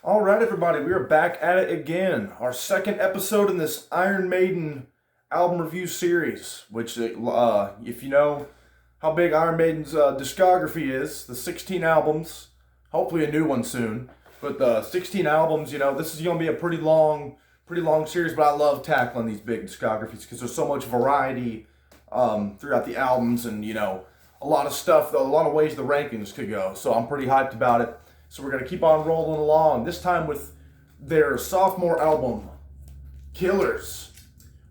All right, everybody, we are back at it again. Our second episode in this Iron Maiden album review series, which, if you know how big Iron Maiden's discography is, the 16 albums, hopefully a new one soon, but the 16 albums, this is going to be a pretty long series, but I love tackling these big discographies because there's so much variety throughout the albums and, a lot of stuff, a lot of ways the rankings could go. So I'm pretty hyped about it. So we're going to keep on rolling along, this time with their sophomore album, Killers.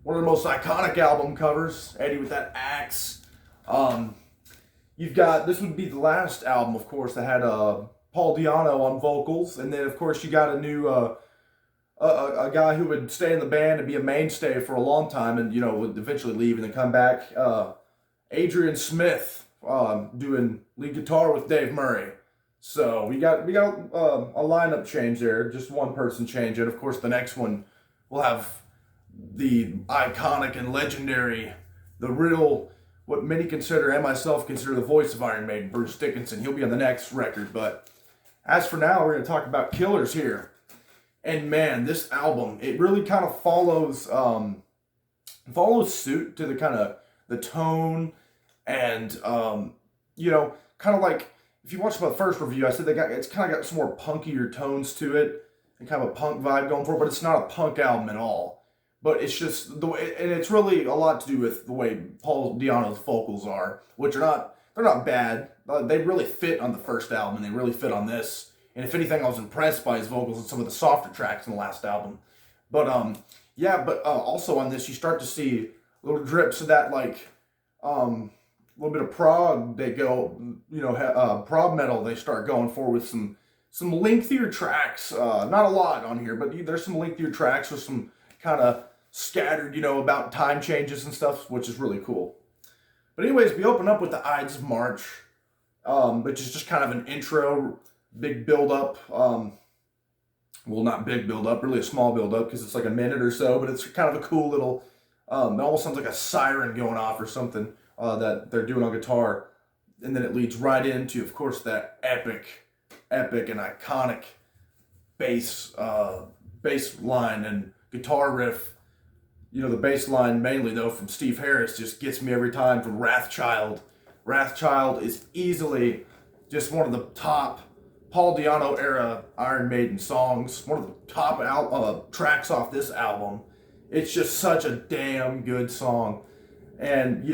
One of the most iconic album covers, Eddie with that axe. This would be the last album, of course, that had Paul Di'Anno on vocals. And then, of course, you got a new, a guy who would stay in the band and be a mainstay for a long time and, would eventually leave and then come back. Adrian Smith doing lead guitar with Dave Murray. So we got a lineup change there, just one person change, and of course the next one will have the iconic and legendary, what many consider and myself consider the voice of Iron Maiden, Bruce Dickinson. He'll be on the next record, but as for now, we're going to talk about Killers here. And man, this album, it really kind of follows suit to the kind of the tone and kind of like. If you watched my first review, I said it's kind of got some more punkier tones to it and kind of a punk vibe going for it, but it's not a punk album at all. But it's just the way, and it's really a lot to do with the way Paul Di'Anno's vocals are, which they're not bad. They really fit on the first album, and they really fit on this. And if anything, I was impressed by his vocals on some of the softer tracks in the last album. But also on this, you start to see little drips of that little bit of prog they go, prog metal they start going for with some lengthier tracks. Not a lot on here, but there's some lengthier tracks with some kind of scattered, about time changes and stuff, which is really cool. But anyways, we open up with the Ides of March, which is just kind of an intro, big build-up. Well, not big build-up, really a small build-up because it's like a minute or so, but it's kind of a cool little, it almost sounds like a siren going off or something. That they're doing on guitar, and then it leads right into, of course, that epic and iconic bass line and guitar riff. The bass line mainly though from Steve Harris just gets me every time. From Wrathchild. Wrathchild is easily just one of the top Paul Di'Anno era Iron Maiden songs. One of the top tracks off this album. It's just such a damn good song, and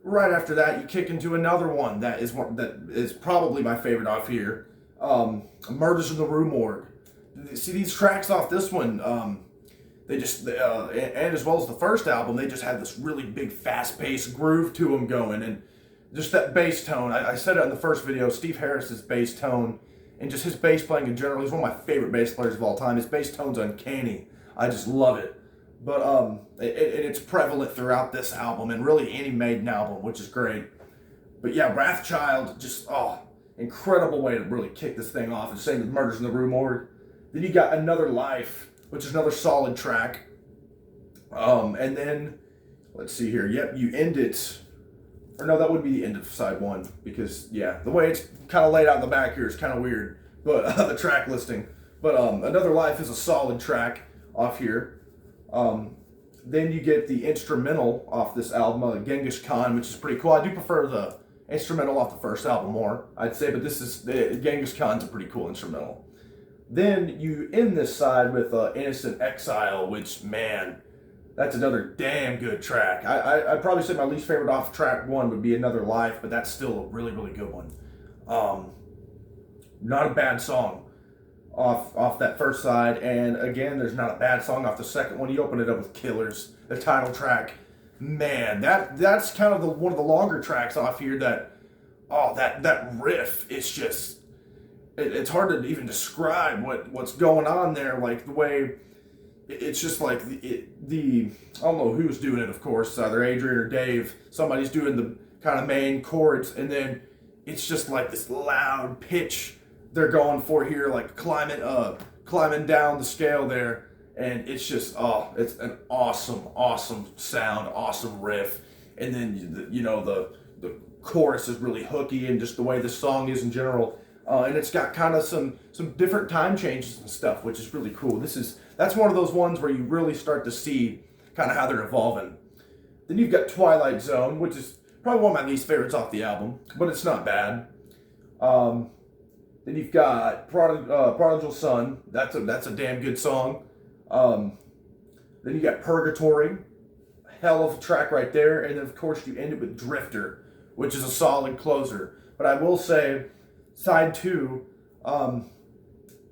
right after that, you kick into another one that is probably my favorite off here, Murders in the Rue Morgue. See, these tracks off this one, and as well as the first album, they just had this really big, fast-paced groove to them going, and just that bass tone. I said it in the first video, Steve Harris's bass tone, and just his bass playing in general. He's one of my favorite bass players of all time. His bass tone's uncanny. I just love it. But it's prevalent throughout this album and really any Maiden album, which is great. But yeah, Wrathchild, just incredible way to really kick this thing off and sing the Murders in the Rue Morgue. Then you got Another Life, which is another solid track. And then let's see here. Yep, you end it. Or no, that would be the end of side one because the way it's kind of laid out in the back here is kind of weird. But the track listing. But Another Life is a solid track off here. Then you get the instrumental off this album, Genghis Khan, which is pretty cool. I do prefer the instrumental off the first album more, I'd say, but Genghis Khan's a pretty cool instrumental. Then you end this side with Innocent Exile, which, man, that's another damn good track. I'd probably say my least favorite off track one would be Another Life, but that's still a really, really good one. Not a bad song off that first side, and again, there's not a bad song off the second one. You open it up with Killers, the title track. Man, that's kind of one of the longer tracks off here. That riff is just it's hard to even describe what's going on there. Like the way it's just like I don't know who's doing it. Of course, either Adrian or Dave. Somebody's doing the kind of main chords, and then it's just like this loud pitch they're going for here, like climbing down the scale there, and it's just it's an awesome sound, awesome riff, and then the chorus is really hooky, and just the way the song is in general, And it's got kind of some different time changes and stuff, which is really cool. That's one of those ones where you really start to see kind of how they're evolving. Then you've got Twilight Zone, which is probably one of my least favorites off the album, but it's not bad. Then you've got Prodigal Son. That's a damn good song. Then you got Purgatory, hell of a track right there, and then of course you end it with Drifter, which is a solid closer. But I will say, side 2,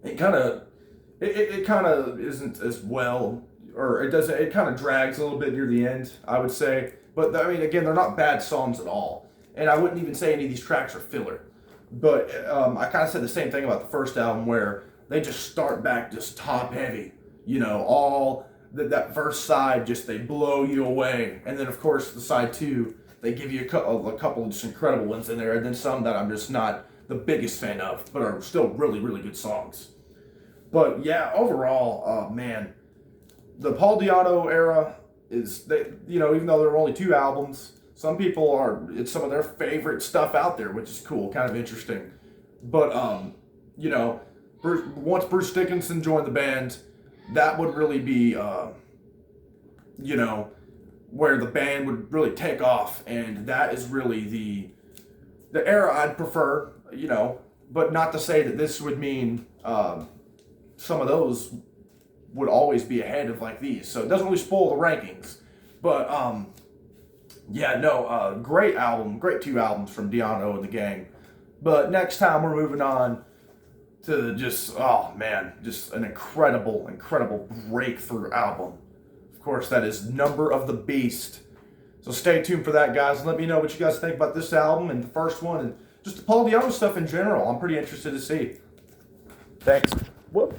it kind of isn't as well, or it kind of drags a little bit near the end, I would say. But I mean, again, they're not bad songs at all, and I wouldn't even say any of these tracks are filler. But I kind of said the same thing about the first album, where they just start back just top heavy, all that first side, just they blow you away, and then of course the side 2, they give you a couple of just incredible ones in there, and then some that I'm just not the biggest fan of, but are still really, really good songs. But yeah, overall, man, the Paul Di'Anno era is, even though there are only 2 albums, some people it's some of their favorite stuff out there, which is cool, kind of interesting. But, once Bruce Dickinson joined the band, that would really be, where the band would really take off, and that is really the era I'd prefer, but not to say that this would mean some of those would always be ahead of like these, so it doesn't really spoil the rankings. But great album, great 2 albums from Di'Anno and the gang. But next time we're moving on to just an incredible breakthrough album. Of course, that is Number of the Beast. So stay tuned for that, guys, and let me know what you guys think about this album and the first one, and just the Paul Di'Anno stuff in general. I'm pretty interested to see. Thanks. Whoop.